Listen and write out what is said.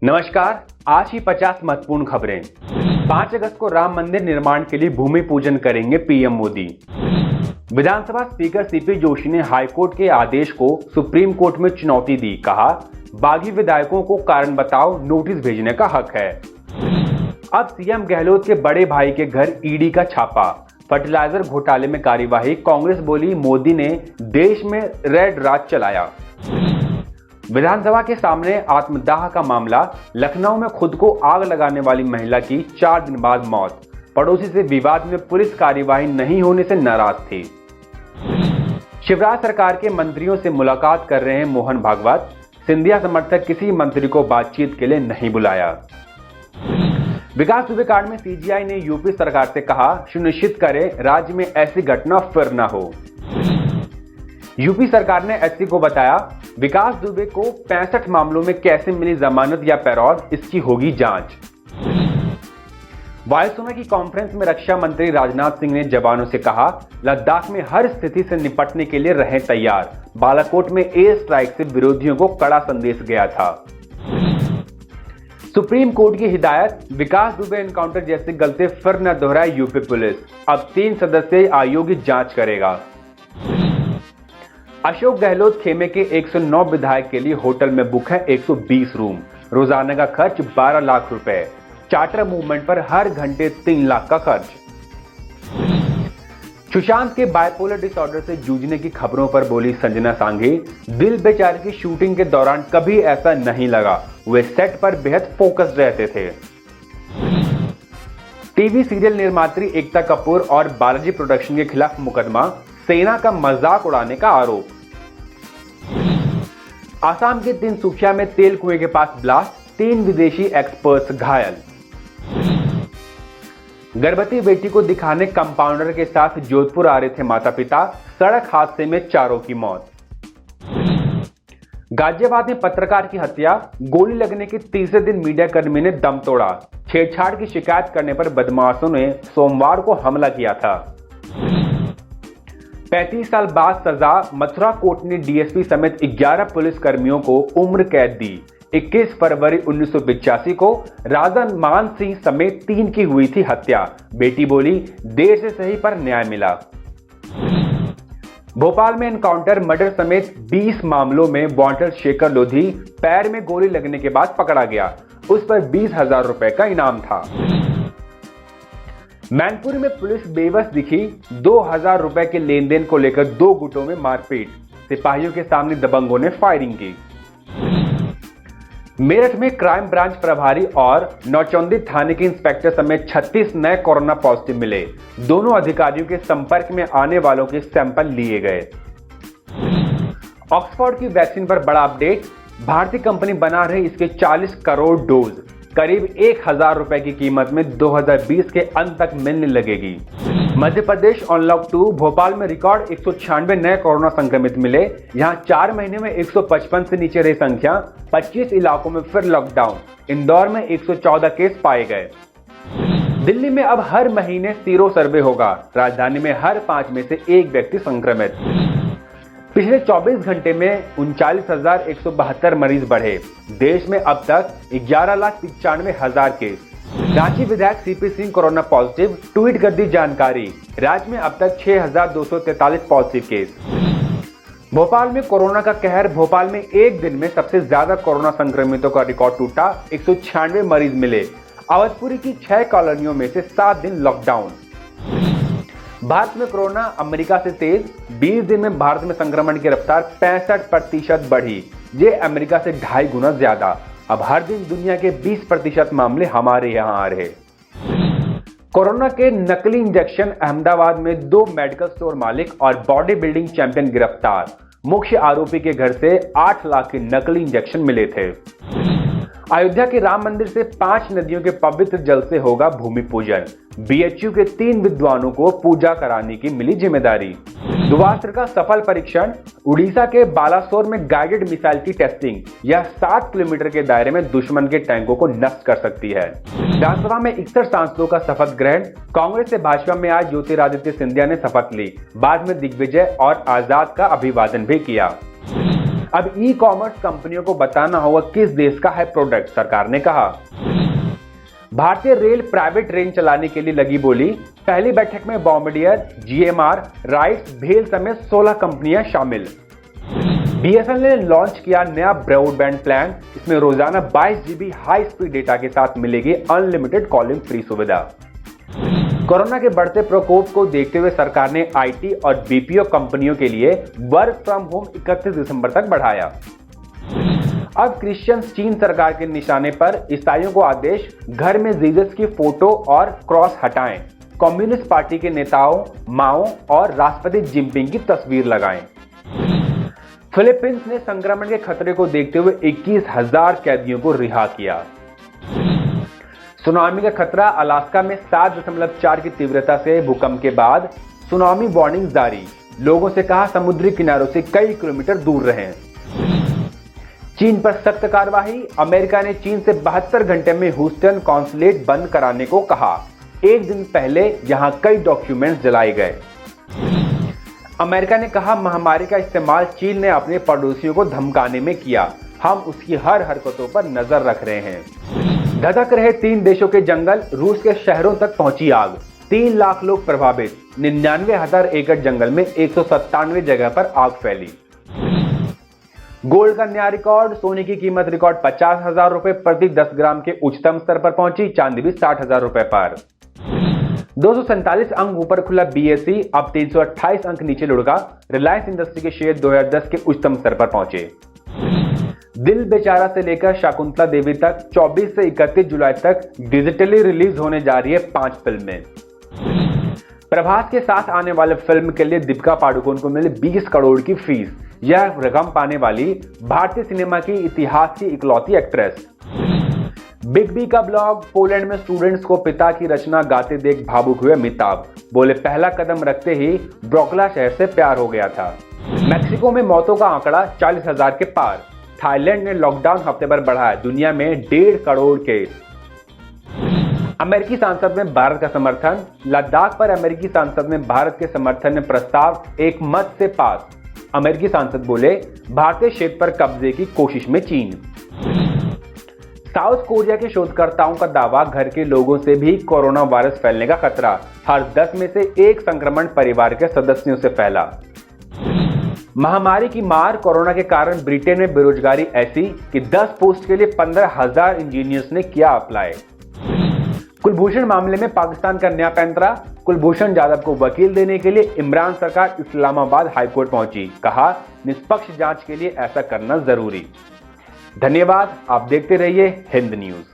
नमस्कार। आज की 50 महत्वपूर्ण खबरें। 5 अगस्त को राम मंदिर निर्माण के लिए भूमि पूजन करेंगे पीएम मोदी। विधानसभा स्पीकर सीपी जोशी ने हाईकोर्ट के आदेश को सुप्रीम कोर्ट में चुनौती दी। कहा, बागी विधायकों को कारण बताओ नोटिस भेजने का हक है। अब सीएम गहलोत के बड़े भाई के घर ईडी का छापा। फर्टिलाइजर घोटाले में कार्यवाही। कांग्रेस बोली, मोदी ने देश में रेड राज चलाया। विधानसभा के सामने आत्मदाह का मामला। लखनऊ में खुद को आग लगाने वाली महिला की 4 दिन बाद मौत। पड़ोसी से विवाद में पुलिस कार्यवाही नहीं होने से नाराज थी। शिवराज सरकार के मंत्रियों से मुलाकात कर रहे हैं मोहन भागवत। सिंधिया समर्थक किसी मंत्री को बातचीत के लिए नहीं बुलाया। विकास दुबे कांड में सीजीआई ने यूपी सरकार से कहा, सुनिश्चित करें राज्य में ऐसी घटना फिर न हो। यूपी सरकार ने एसपी को बताया, विकास दुबे को 65 मामलों में कैसे मिली जमानत या पैरोल, इसकी होगी जांच। वायुसेना की कॉन्फ्रेंस में रक्षा मंत्री राजनाथ सिंह ने जवानों से कहा, लद्दाख में हर स्थिति से निपटने के लिए रहें तैयार। बालाकोट में एयर स्ट्राइक से विरोधियों को कड़ा संदेश गया था। सुप्रीम कोर्ट की हिदायत, विकास दुबे एनकाउंटर जैसी गलती फिर न दोहराए यूपी पुलिस। अब 3 सदस्यीय आयोग जांच करेगा। अशोक गहलोत खेमे के 109 विधायक के लिए होटल में बुक है 120 रूम। रोजाना का खर्च 12 लाख रुपए। चार्टर मूवमेंट पर हर घंटे 3 लाख का खर्च। सुशांत के बायपोलर डिसऑर्डर से जूझने की खबरों पर बोली संजना सांघी, दिल बेचारे की शूटिंग के दौरान कभी ऐसा नहीं लगा। वे सेट पर बेहद फोकस्ड रहते थे। टीवी सीरियल निर्मात्री एकता कपूर और बालाजी प्रोडक्शन के खिलाफ मुकदमा। सेना का मजाक उड़ाने का आरोप। आसाम के तिनसुकिया में तेल कुएं के पास ब्लास्ट। 3 विदेशी एक्सपर्ट्स घायल। गर्भवती बेटी को दिखाने कंपाउंडर के साथ जोधपुर आ रहे थे माता पिता। सड़क हादसे में 4 की मौत। गाजियाबाद में पत्रकार की हत्या। गोली लगने के तीसरे दिन मीडिया कर्मी ने दम तोड़ा। छेड़छाड़ की शिकायत करने पर बदमाशों ने सोमवार को हमला किया था। 35 साल बाद सजा। मथुरा कोर्ट ने डीएसपी समेत 11 पुलिस कर्मियों को उम्र कैद दी। 21 फरवरी 1985 को राजा मान सिंह समेत 3 की हुई थी हत्या। बेटी बोली, देर से सही पर न्याय मिला। भोपाल में एनकाउंटर, मर्डर समेत 20 मामलों में वांटेड शेखर लोधी पैर में गोली लगने के बाद पकड़ा गया। उस पर 20,000 रुपए का इनाम था। मैनपुरी में पुलिस बेबस दिखी। 2,000 रुपए के लेन देन को लेकर 2 गुटों में मारपीट। सिपाहियों के सामने दबंगों ने फायरिंग की। मेरठ में क्राइम ब्रांच प्रभारी और नौचंदी थाने के इंस्पेक्टर समेत 36 नए कोरोना पॉजिटिव मिले। दोनों अधिकारियों के संपर्क में आने वालों के सैंपल लिए गए। ऑक्सफोर्ड की वैक्सीन पर बड़ा अपडेट। भारतीय कंपनी बना रही इसके 40 करोड़ डोज। करीब 1,000 रुपए की कीमत में 2020 के अंत तक मिलने लगेगी। मध्य प्रदेश अनलॉक 2। भोपाल में रिकॉर्ड 196 नए कोरोना संक्रमित मिले। यहां 4 महीने में 155 से नीचे रही संख्या। 25 इलाकों में फिर लॉकडाउन। इंदौर में 114 केस पाए गए। दिल्ली में अब हर महीने सीरो सर्वे होगा। राजधानी में हर 5 में से 1 व्यक्ति संक्रमित। पिछले 24 घंटे में 39,172 मरीज बढ़े। देश में अब तक 11,95,000 केस। रांची विधायक CP Singh corona positive. Tweet कर दी जानकारी। राज्य में अब तक 6,243 पॉजिटिव केस। भोपाल में कोरोना का कहर। भोपाल में एक दिन में सबसे ज्यादा कोरोना संक्रमितों का रिकॉर्ड टूटा। 196 मरीज मिले। अवधपुरी की 6 कॉलोनियों में से 7 दिन लॉकडाउन। भारत में कोरोना अमेरिका से तेज। 20 दिन में भारत में संक्रमण की रफ्तार 65% बढ़ी। ये अमेरिका से 2.5 गुना ज्यादा। अब हर दिन दुनिया के 20% मामले हमारे यहां आ रहे। कोरोना के नकली इंजेक्शन। अहमदाबाद में 2 मेडिकल स्टोर मालिक और बॉडी बिल्डिंग चैंपियन गिरफ्तार। मुख्य आरोपी के घर से 8 लाख के नकली इंजेक्शन मिले थे। अयोध्या के राम मंदिर से 5 नदियों के पवित्र जल से होगा भूमि पूजन। बीएचयू के 3 विद्वानों को पूजा कराने की मिली जिम्मेदारी। ध्रुवास्त्र का सफल परीक्षण। उड़ीसा के बालासोर में गाइडेड मिसाइल की टेस्टिंग। यह 7 किलोमीटर के दायरे में दुश्मन के टैंकों को नष्ट कर सकती है। विधानसभा में 61 सांसदों का शपथ ग्रहण। कांग्रेस से भाजपा में आज ज्योतिरादित्य सिंधिया ने शपथ ली। बाद में दिग्विजय और आजाद का अभिवादन भी किया। अब ई कॉमर्स कंपनियों को बताना होगा किस देश का है प्रोडक्ट, सरकार ने कहा। भारतीय रेल प्राइवेट ट्रेन चलाने के लिए लगी बोली। पहली बैठक में बॉम्बार्डियर, जीएमआर, राइट्स, भेल समेत 16 कंपनियां शामिल। बीएसएनएल ने लॉन्च किया नया ब्रॉडबैंड प्लान। इसमें रोजाना 22 GB हाई स्पीड डेटा के साथ मिलेगी अनलिमिटेड कॉलिंग फ्री सुविधा। कोरोना के बढ़ते प्रकोप को देखते हुए सरकार ने आईटी और बीपीओ कंपनियों के लिए वर्क फ्रॉम होम 31 दिसंबर तक बढ़ाया। अब क्रिश्चियंस चीन सरकार के निशाने पर, ईसाइयों को आदेश, घर में जीसस की फोटो और क्रॉस हटाएं। कम्युनिस्ट पार्टी के नेताओं माओ और राष्ट्रपति जिनपिंग की तस्वीर लगाएं। फिलीपींस ने संक्रमण के खतरे को देखते हुए 21,000 कैदियों को रिहा किया। सुनामी का खतरा, अलास्का में 7.4 की तीव्रता से भूकंप के बाद सुनामी वार्निंग जारी। लोगों से कहा समुद्री किनारों से कई किलोमीटर दूर रहें। चीन पर सख्त कार्रवाई, अमेरिका ने चीन से 72 घंटे में ह्यूस्टन कॉन्सुलेट बंद कराने को कहा। एक दिन पहले यहां कई डॉक्यूमेंट्स जलाए गए। अमेरिका ने कहा महामारी का इस्तेमाल चीन ने अपने पड़ोसियों को धमकाने में किया, हम उसकी हर हरकतों पर नजर रख रहे हैं। धधक रहे 3 देशों के जंगल, रूस के शहरों तक पहुंची आग, 3 लाख लोग प्रभावित। 99,000 एकड़ जंगल में 197 जगह पर आग फैली। गोल्ड का नया रिकॉर्ड, सोने की कीमत रिकॉर्ड 50,000 रुपए प्रति 10 ग्राम के उच्चतम स्तर पर पहुंची, चांदी भी 60,000 रुपए पर। 247 अंक ऊपर खुला बीएसई, अब 328 अंक नीचे लुढ़का। रिलायंस इंडस्ट्री के शेयर 2010 के उच्चतम स्तर पर पहुंचे। दिल बेचारा से लेकर शकुंतला देवी तक 24 से 31 जुलाई तक डिजिटली रिलीज होने जा रही है 5 फिल्में। प्रभास के साथ आने वाले फिल्म के लिए दीपिका पादुकोण को मिली 20 करोड़ की फीस। यह रकम पाने वाली भारतीय सिनेमा की इतिहास की इकलौती एक्ट्रेस। बिग बी का ब्लॉग, पोलैंड में स्टूडेंट्स को पिता की रचना गाते देख भावुक हुए अमिताभ। बोले पहला कदम रखते ही ब्रोकला शहर से प्यार हो गया था। मैक्सिको में मौतों का आंकड़ा 40,000 के पार। थाईलैंड ने लॉकडाउन हफ्ते भर बढ़ाया, दुनिया में 1.5 करोड़ केस। अमेरिकी संसद में भारत का समर्थन, लद्दाख पर अमेरिकी संसद में भारत के समर्थन में प्रस्ताव एक मत से पास। अमेरिकी सांसद बोले भारतीय क्षेत्र पर कब्जे की कोशिश में चीन। साउथ कोरिया के शोधकर्ताओं का दावा, घर के लोगों से भी कोरोना वायरस फैलने का खतरा। हर 10 में से 1 संक्रमण परिवार के सदस्यों से फैला। महामारी की मार, कोरोना के कारण ब्रिटेन में बेरोजगारी ऐसी कि 10 पोस्ट के लिए 15,000 इंजीनियर्स ने किया अप्लाई। कुलभूषण मामले में पाकिस्तान का नया पैंतरा, कुलभूषण जाधव को वकील देने के लिए इमरान सरकार इस्लामाबाद हाईकोर्ट पहुंची। कहा निष्पक्ष जांच के लिए ऐसा करना जरूरी। धन्यवाद, आप देखते रहिए हिंद न्यूज।